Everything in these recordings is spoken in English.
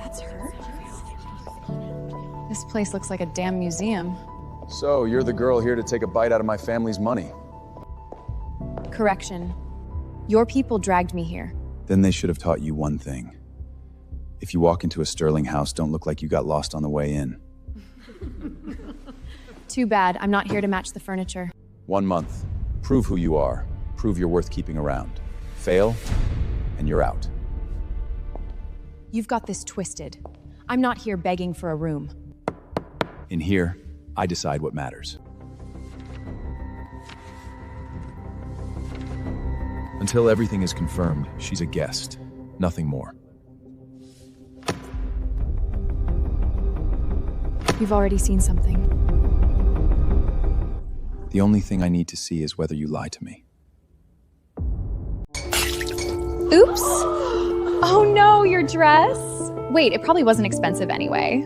That's her. This place looks like a damn museum. So, you're the girl here to take a bite out of my family's money. Correction. Your people dragged me here. Then they should have taught you one thing. If you walk into a Sterling house, don't look like you got lost on the way in. Too bad, I'm not here to match the furniture. 1 month. Prove who you are. Prove you're worth keeping around. Fail, and you're out. You've got this twisted. I'm not here begging for a room. In here, I decide what matters. Until everything is confirmed, she's a guest. Nothing more. You've already seen something. The only thing I need to see is whether you lie to me. Oops! Oh no, your dress! Wait, it probably wasn't expensive anyway.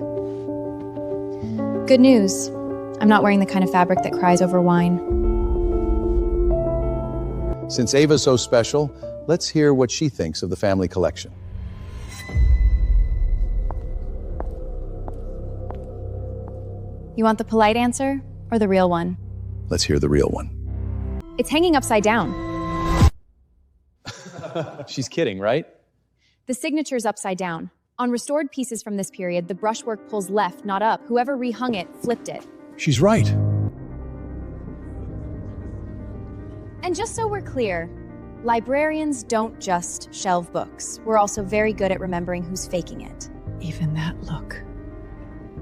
Good news. I'm not wearing the kind of fabric that cries over wine. Since Ava's so special, let's hear what she thinks of the family collection. You want the polite answer or the real one? Let's hear the real one. It's hanging upside down. She's kidding, right? The signature's upside down. On restored pieces from this period, the brushwork pulls left, not up. Whoever rehung it flipped it. She's right. And just so we're clear, librarians don't just shelve books. We're also very good at remembering who's faking it. Even that look.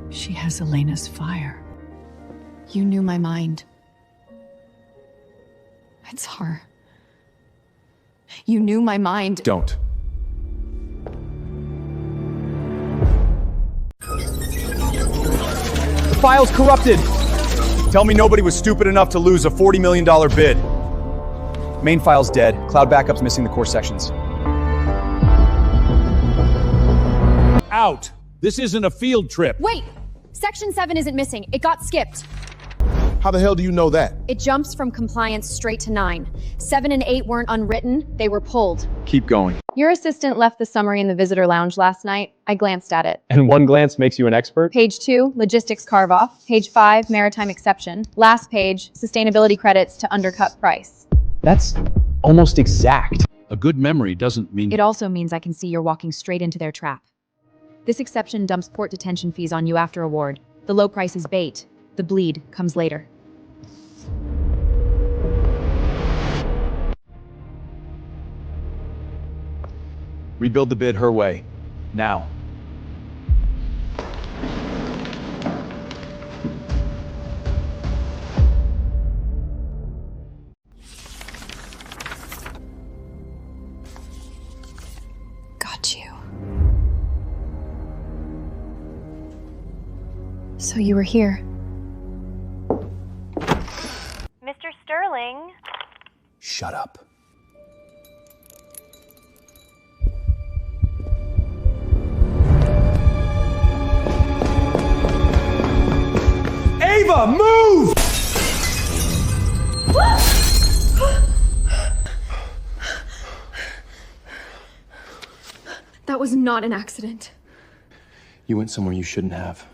She has Elena's fire. You knew my mind. It's her. You knew my mind. Don't. The file's corrupted! Tell me nobody was stupid enough to lose a $40 million bid. Main file's dead. Cloud backup's missing the core sections. Out! This isn't a field trip. Wait! Section 7 isn't missing. It got skipped. How the hell do you know that? It jumps from compliance straight to 9. 7 and 8 weren't unwritten. They were pulled. Keep going. Your assistant left the summary in the visitor lounge last night. I glanced at it. And one glance makes you an expert? Page 2, logistics carve-off. Page 5, maritime exception. Last page, sustainability credits to undercut price. That's almost exact. A good memory doesn't mean... It also means I can see you're walking straight into their trap. This exception dumps port detention fees on you after award. The low price is bait. The bleed comes later. Rebuild the bid her way. Now. Got you. So you were here. Mr. Sterling? Shut up. Ava, move! That was not an accident. You went somewhere you shouldn't have.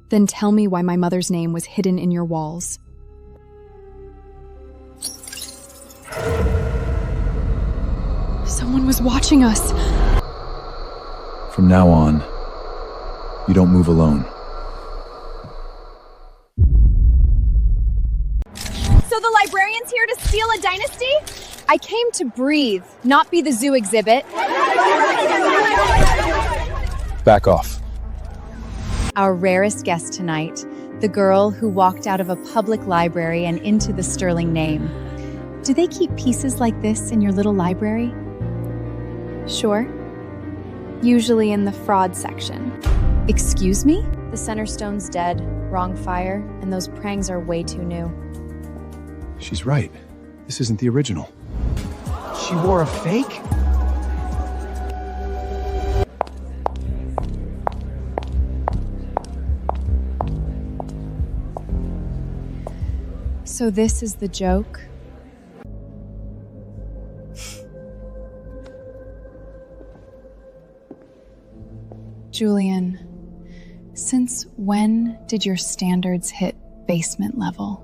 Then tell me why my mother's name was hidden in your walls. Someone was watching us. From now on, you don't move alone. So the librarian's here to steal a dynasty? I came to breathe, not be the zoo exhibit. Back off. Our rarest guest tonight, the girl who walked out of a public library and into the Sterling name. Do they keep pieces like this in your little library? Sure. Usually in the fraud section. Excuse me? The center stone's dead, wrong fire, and those prangs are way too new. She's right. This isn't the original. She wore a fake? So this is the joke? Julian, since when did your standards hit basement level?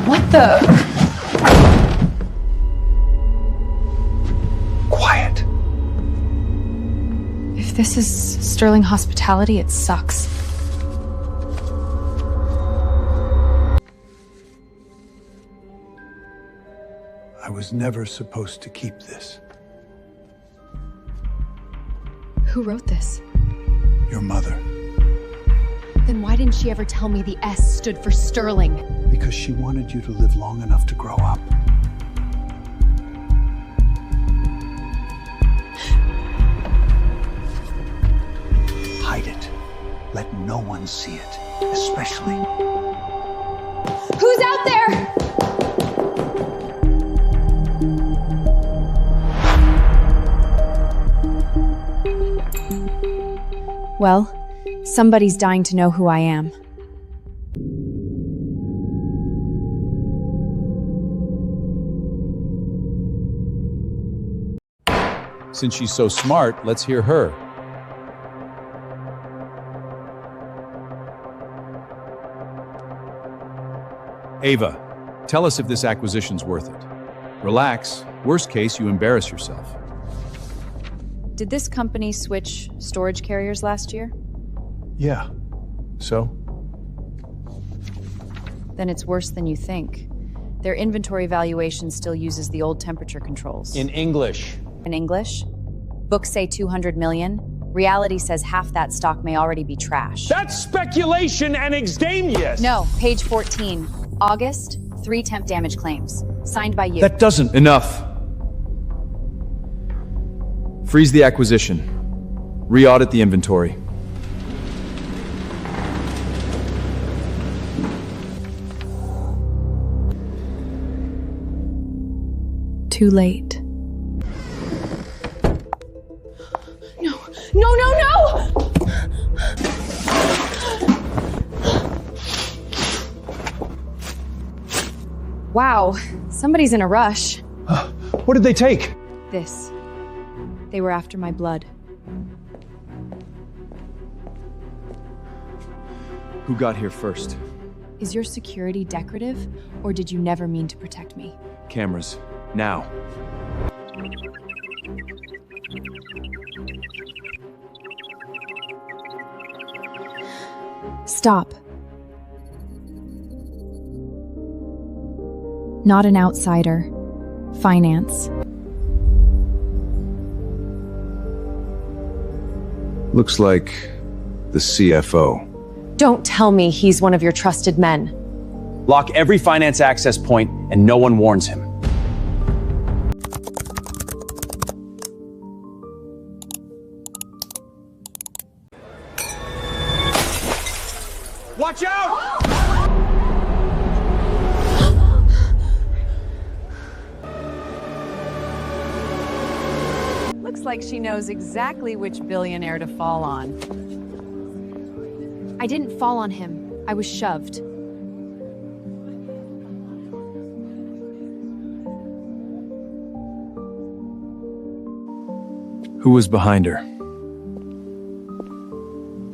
What the? Quiet. If this is Sterling hospitality, it sucks. I was never supposed to keep this. Who wrote this? Your mother. Then why didn't she ever tell me the S stood for Sterling? Because she wanted you to live long enough to grow up. Hide it. Let no one see it. Especially... Who's out there? Well, somebody's dying to know who I am. Since she's so smart, let's hear her. Ava, tell us if this acquisition's worth it. Relax. Worst case, you embarrass yourself. Did this company switch storage carriers last year? Yeah. So? Then it's worse than you think. Their inventory valuation still uses the old temperature controls. In English. In English? Books say 200 million. Reality says half that stock may already be trash. That's speculation and extraneous. No, page 14. August, 3 temp damage claims. Signed by you. That doesn't... Enough. Freeze the acquisition. Re-audit the inventory. Too late. No, no, no, no! Wow, somebody's in a rush. What did they take? This. They were after my blood. Who got here first? Is your security decorative, or did you never mean to protect me? Cameras. Now. Stop. Not an outsider. Finance. Looks like the CFO. Don't tell me he's one of your trusted men. Lock every finance access point and no one warns him. Watch out! Looks like she knows exactly which billionaire to fall on. I didn't fall on him. I was shoved. Who was behind her?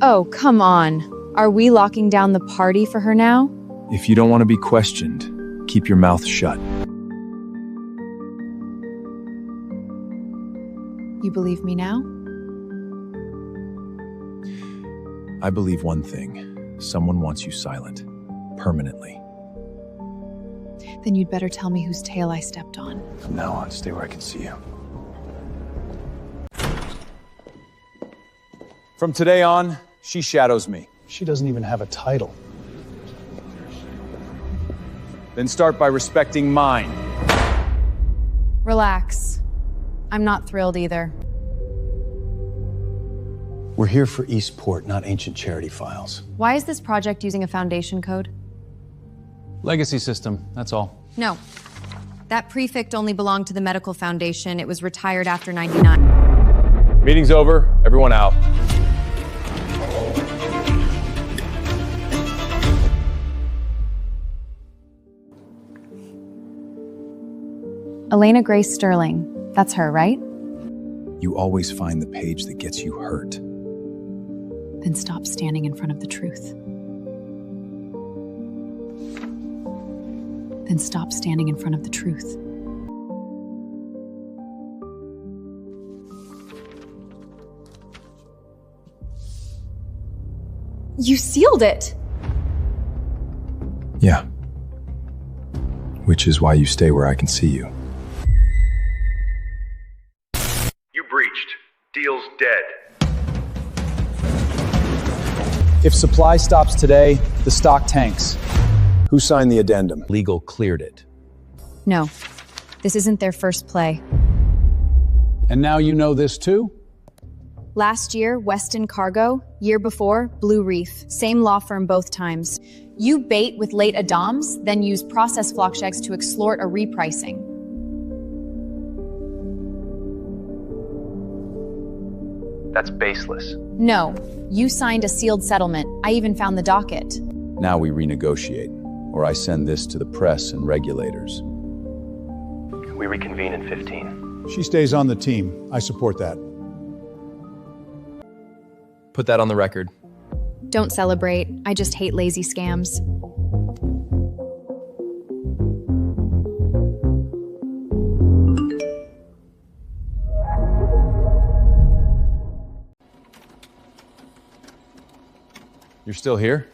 Oh, come on. Are we locking down the party for her now? If you don't want to be questioned, keep your mouth shut. You believe me now? I believe one thing. Someone wants you silent. Permanently. Then you'd better tell me whose tail I stepped on. From now on, stay where I can see you. From today on, she shadows me. She doesn't even have a title. Then start by respecting mine. Relax. I'm not thrilled either. We're here for Eastport, not ancient charity files. Why is this project using a foundation code? Legacy system, that's all. No. That prefect only belonged to the medical foundation. It was retired after 99. Meeting's over. Everyone out. Elena Grace Sterling. That's her, right? You always find the page that gets you hurt. Then stop standing in front of the truth. Then stop standing in front of the truth. You sealed it! Yeah. Which is why you stay where I can see you. You breached. Deal's dead. If supply stops today, the stock tanks. Who signed the addendum? Legal cleared it. No, this isn't their first play. And now you know this too? Last year, Weston Cargo. Year before, Blue Reef. Same law firm both times. You bait with late Adams, then use process flockshags to extort a repricing. That's baseless. No, you signed a sealed settlement. I even found the docket. Now we renegotiate, or I send this to the press and regulators. We reconvene in 15. She stays on the team. I support that. Put that on the record. Don't celebrate. I just hate lazy scams. You're still here?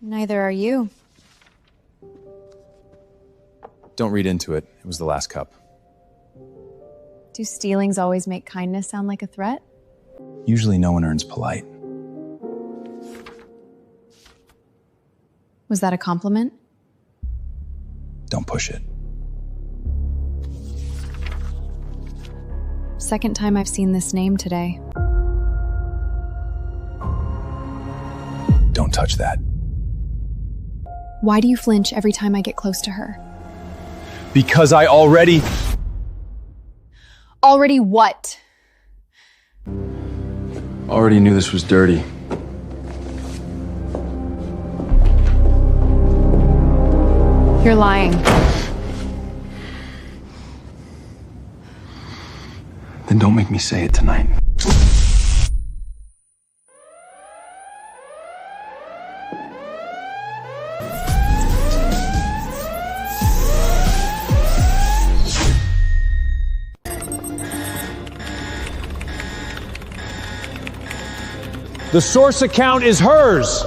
Neither are you. Don't read into it. It was the last cup. Do stealings always make kindness sound like a threat? Usually no one earns polite. Was that a compliment? Don't push it. Second time I've seen this name today. Don't touch that. Why do you flinch every time I get close to her? Because I already... Already what? Already knew this was dirty. You're lying. Then don't make me say it tonight. The source account is hers!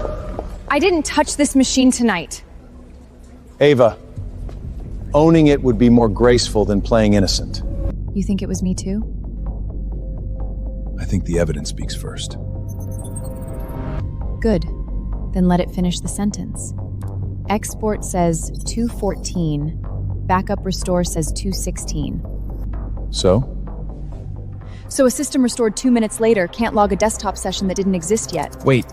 I didn't touch this machine tonight. Ava, owning it would be more graceful than playing innocent. You think it was me too? I think the evidence speaks first. Good. Then let it finish the sentence. Export says 214. Backup restore says 216. So? So a system restored 2 minutes later can't log a desktop session that didn't exist yet. Wait.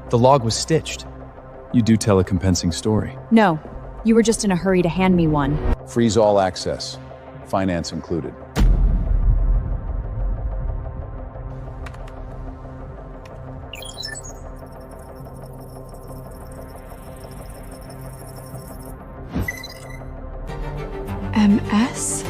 The log was stitched. You do tell a compensing story. No. You were just in a hurry to hand me one. Freeze all access. Finance included. MS?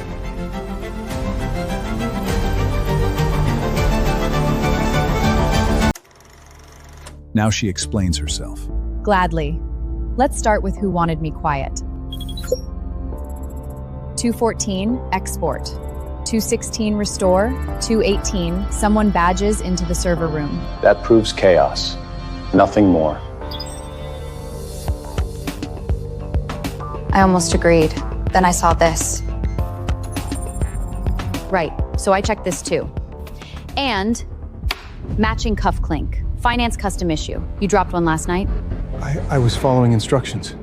Now she explains herself. Gladly. Let's start with who wanted me quiet. 214, export. 216, restore. 218, someone badges into the server room. That proves chaos. Nothing more. I almost agreed. Then I saw this. Right, so I checked this too. And matching cuff clink. Finance custom issue. You dropped one last night? I was following instructions.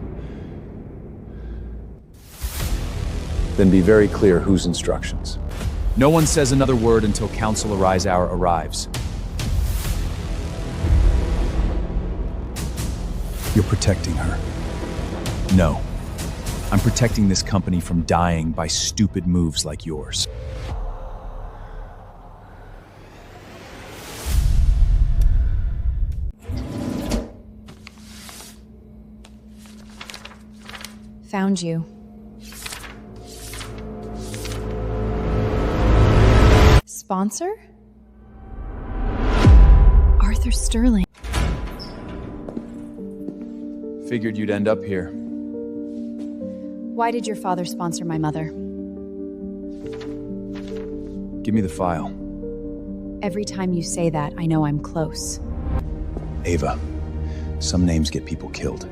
Then be very clear whose instructions. No one says another word until Council Arise Hour arrives. You're protecting her. No. I'm protecting this company from dying by stupid moves like yours. Found you. Sponsor? Arthur Sterling. Figured you'd end up here. Why did your father sponsor my mother? Give me the file. Every time you say that, I know I'm close. Ava, some names get people killed.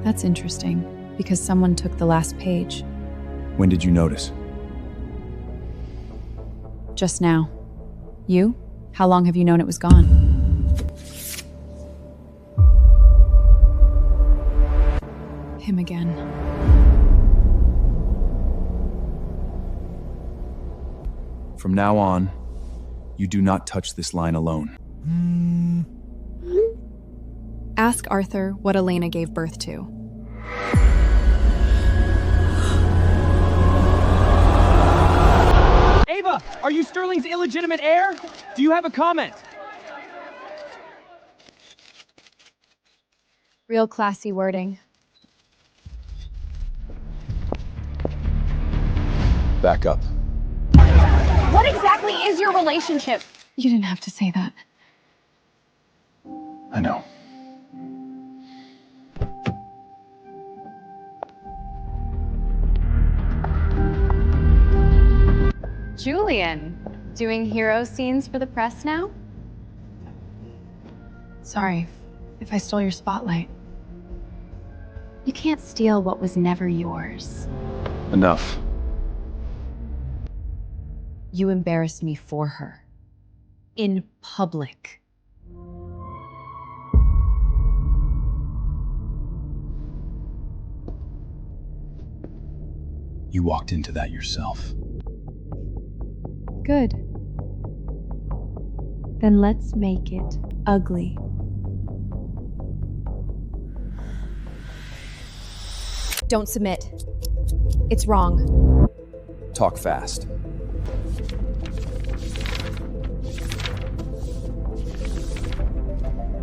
That's interesting, because someone took the last page. When did you notice? Just now. You? How long have you known it was gone? Him again. From now on, you do not touch this line alone. Ask Arthur what Elena gave birth to. Ava, are you Sterling's illegitimate heir? Do you have a comment? Real classy wording. Back up. What exactly is your relationship? You didn't have to say that. I know. Julian, doing hero scenes for the press now? Sorry if I stole your spotlight. You can't steal what was never yours. Enough. You embarrassed me for her. In public. You walked into that yourself. Good. Then let's make it ugly. Don't submit. It's wrong. Talk fast.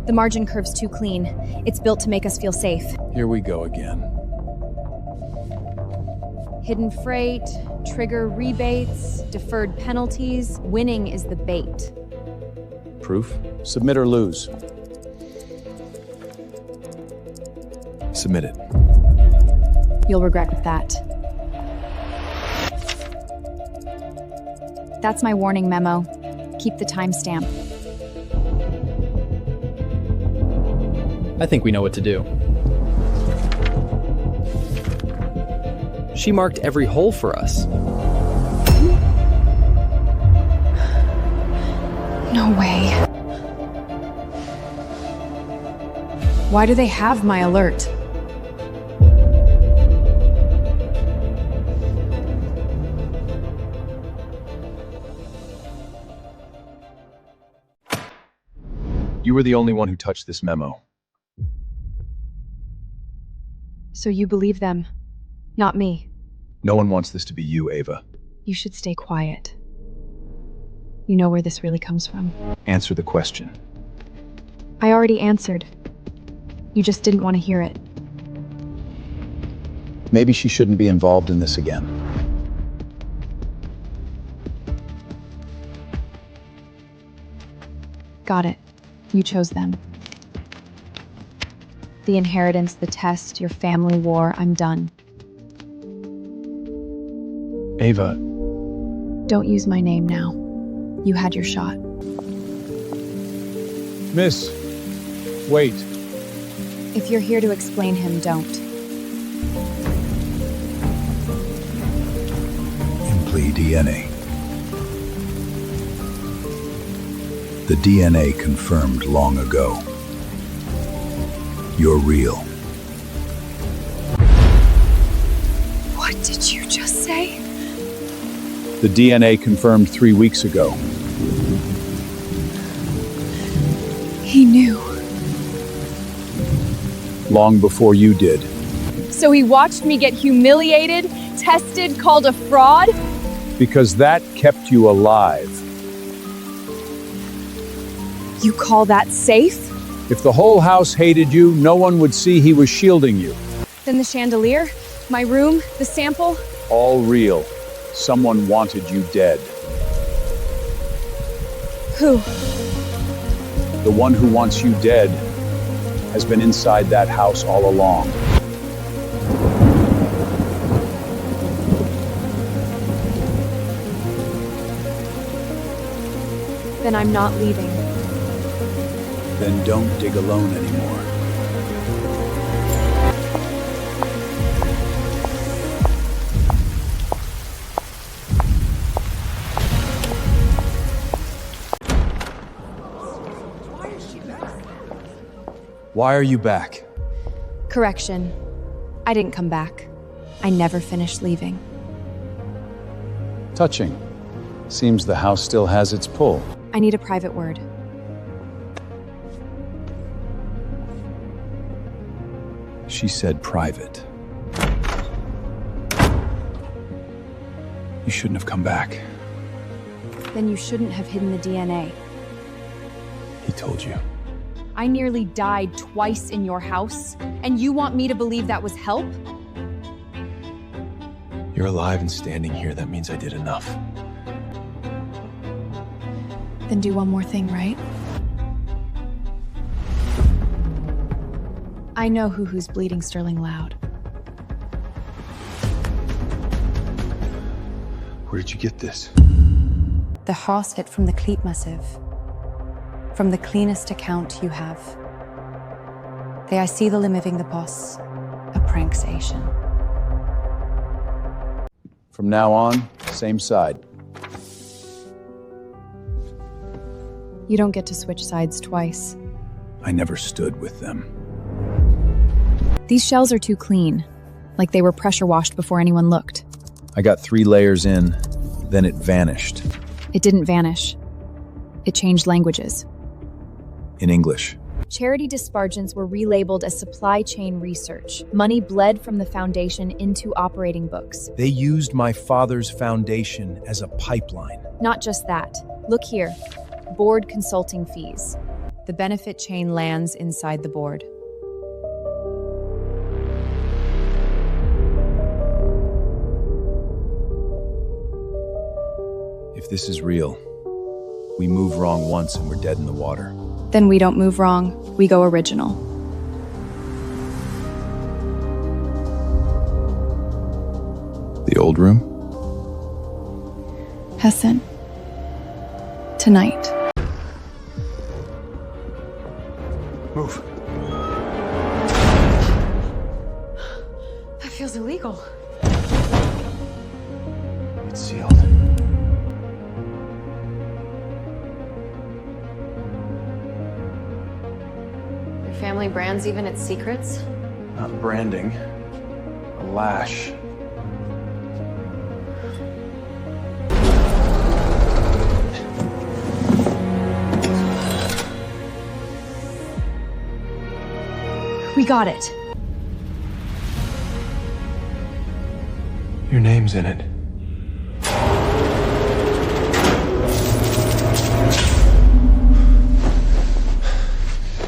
The margin curve's too clean. It's built to make us feel safe. Here we go again. Hidden freight, trigger rebates, deferred penalties. Winning is the bait. Proof? Submit or lose. Submit it. You'll regret that. That's my warning memo. Keep the timestamp. I think we know what to do. She marked every hole for us. No way. Why do they have my alert? You were the only one who touched this memo. So you believe them, not me. No one wants this to be you, Ava. You should stay quiet. You know where this really comes from. Answer the question. I already answered. You just didn't want to hear it. Maybe she shouldn't be involved in this again. Got it. You chose them. The inheritance, the test, your family war, I'm done. Ava. Don't use my name now. You had your shot. Miss, wait. If you're here to explain him, don't. Plea DNA. The DNA confirmed long ago. You're real. What did you just say? The DNA confirmed 3 weeks ago. He knew. Long before you did. So he watched me get humiliated, tested, called a fraud? Because that kept you alive. You call that safe? If the whole house hated you, no one would see he was shielding you. Then the chandelier, my room, the sample? All real. Someone wanted you dead. Who? The one who wants you dead has been inside that house all along. Then I'm not leaving. Then don't dig alone anymore. Why are you back? Correction. I didn't come back. I never finished leaving. Touching. Seems the house still has its pull. I need a private word. She said private. You shouldn't have come back. Then you shouldn't have hidden the DNA. He told you. I nearly died twice in your house, and you want me to believe that was help? You're alive and standing here. That means I did enough. Then do one more thing, right? I know who's bleeding Sterling Loud. Where did you get this? The horse hit from the Cleat Massive. From the cleanest account you have. They I see the limiving the boss, a pranksation. From now on, same side. You don't get to switch sides twice. I never stood with them. These shells are too clean, like they were pressure washed before anyone looked. I got 3 layers in, then it vanished. It didn't vanish. It changed languages. In English. Charity disparagents were relabeled as supply chain research. Money bled from the foundation into operating books. They used my father's foundation as a pipeline. Not just that. Look here. Board consulting fees. The benefit chain lands inside the board. If this is real, we move wrong once and we're dead in the water. Then we don't move wrong, we go original. The old room? Hessen. Tonight. Move. That feels illegal. It's sealed. Your family brands even its secrets? Not branding. A lash. We got it. Your name's in it.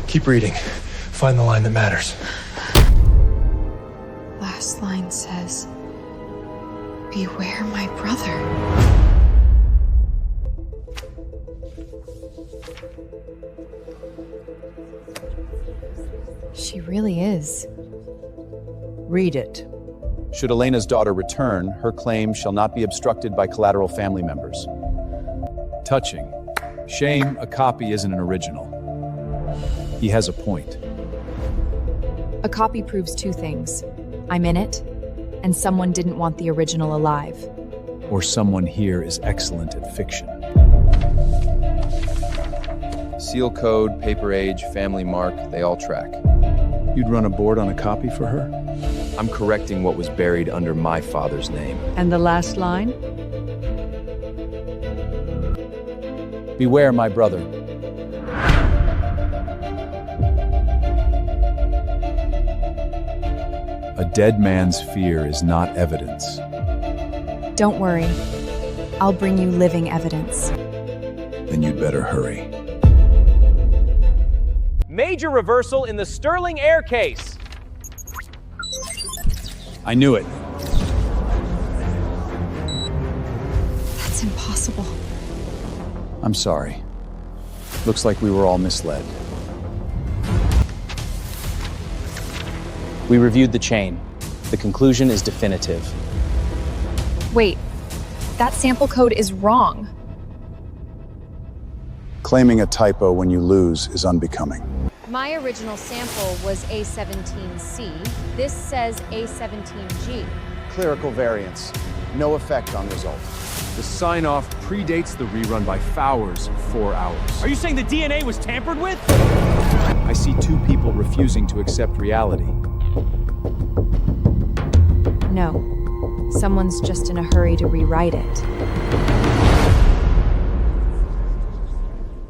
Keep reading. Find the line that matters. Last line says, "Beware my brother." She really is. Read it. Should Elena's daughter return, her claim shall not be obstructed by collateral family members. Touching. Shame a copy isn't an original. He has a point. A copy proves 2 things. I'm in it, and someone didn't want the original alive. Or someone here is excellent at fiction. Seal code, paper age, family mark, they all track. You'd run a board on a copy for her? I'm correcting what was buried under my father's name. And the last line? Beware my brother. A dead man's fear is not evidence. Don't worry. I'll bring you living evidence. Then you'd better hurry. Major reversal in the Sterling Air case. I knew it. That's impossible. I'm sorry. Looks like we were all misled. We reviewed the chain. The conclusion is definitive. Wait, that sample code is wrong. Claiming a typo when you lose is unbecoming. My original sample was A17C. This says A17G. Clerical variance. No effect on result. The sign-off predates the rerun by 4 hours. Are you saying the DNA was tampered with? I see 2 people refusing to accept reality. No. Someone's just in a hurry to rewrite it.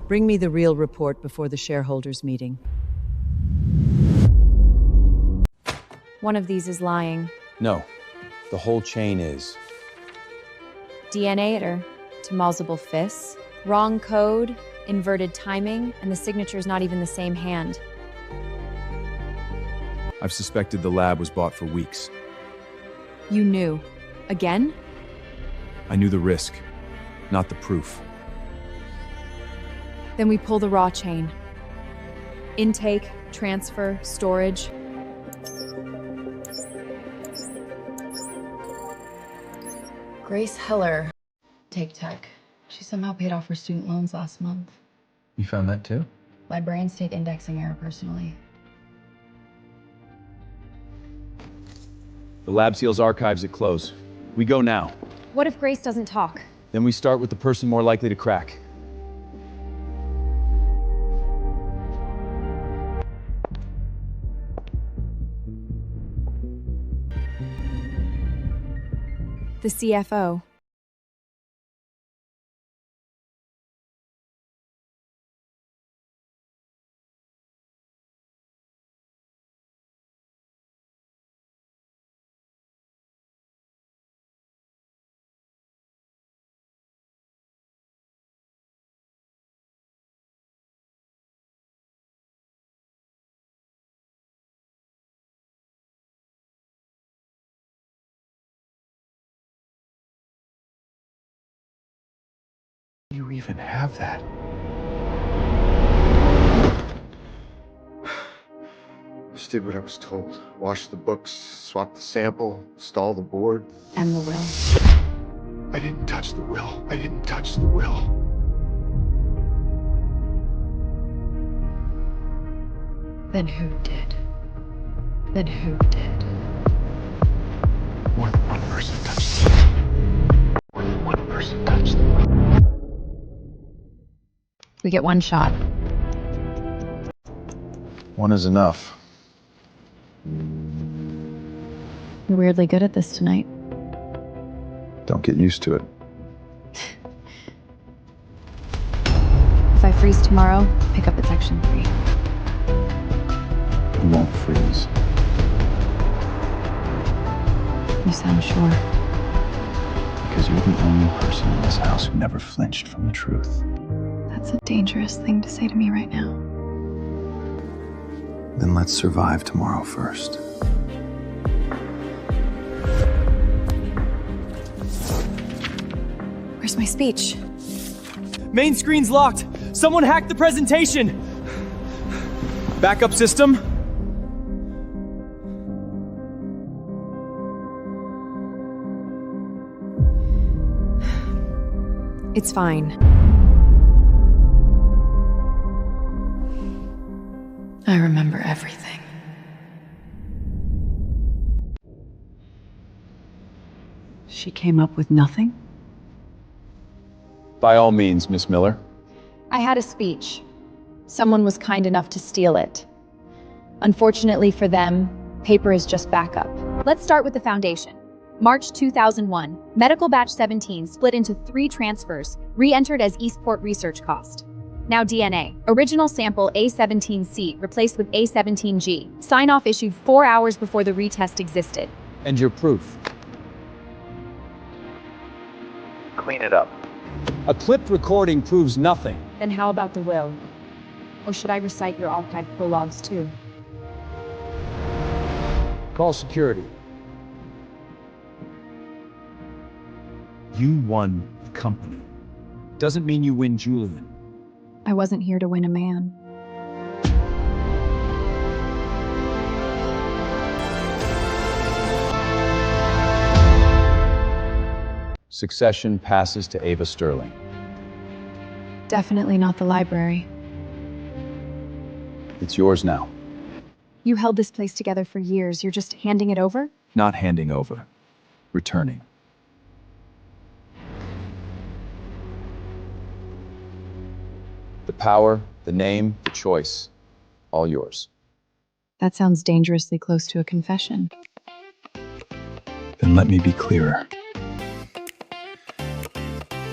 Bring me the real report before the shareholders' meeting. One of these is lying. No, the whole chain is. DNA-iter to multiple fists, wrong code, inverted timing, and the signature's not even the same hand. I've suspected the lab was bought for weeks. You knew. Again? I knew the risk, not the proof. Then we pull the raw chain. Intake, transfer, storage. Grace Heller, Take Tech. She somehow paid off her student loans last month. You found that too? Librarians take indexing error personally. The lab seals archives at close. We go now. What if Grace doesn't talk? Then we start with the person more likely to crack. The CFO. You even have that? Just did what I was told. Wash the books, swap the sample, install the board. And the will. I didn't touch the will. I didn't touch the will. Then who did? Then who did? More than one person touched the will. More than one person touched the will. We get one shot. One is enough. You're weirdly good at this tonight. Don't get used to it. If I freeze tomorrow, pick up at section 3. You won't freeze. You sound sure. Because you're the only person in this house who never flinched from the truth. That's a dangerous thing to say to me right now. Then let's survive tomorrow first. Where's my speech? Main screen's locked. Someone hacked the presentation. Backup system? It's fine. I remember everything. She came up with nothing? By all means, Miss Miller. I had a speech. Someone was kind enough to steal it. Unfortunately for them, paper is just backup. Let's start with the foundation. March 2001, medical batch 17 split into 3 transfers, re-entered as Eastport research cost. Now DNA. Original sample A17C replaced with A17G. Sign-off issued 4 hours before the retest existed. And your proof. Clean it up. A clipped recording proves nothing. Then how about the will? Or should I recite your archived prologues too? Call security. You won the company. Doesn't mean you win Julian. I wasn't here to win a man. Succession passes to Ava Sterling. Definitely not the library. It's yours now. You held this place together for years. You're just handing it over? Not handing over. Returning. The power, the name, the choice, all yours. That sounds dangerously close to a confession. Then let me be clearer.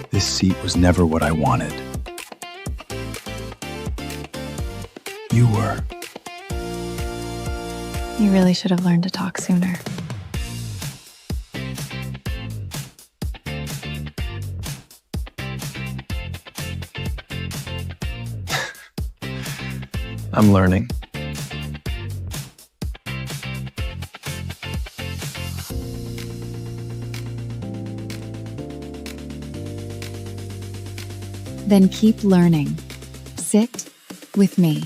This seat was never what I wanted. You were. You really should have learned to talk sooner. I'm learning. Then keep learning. Sit with me.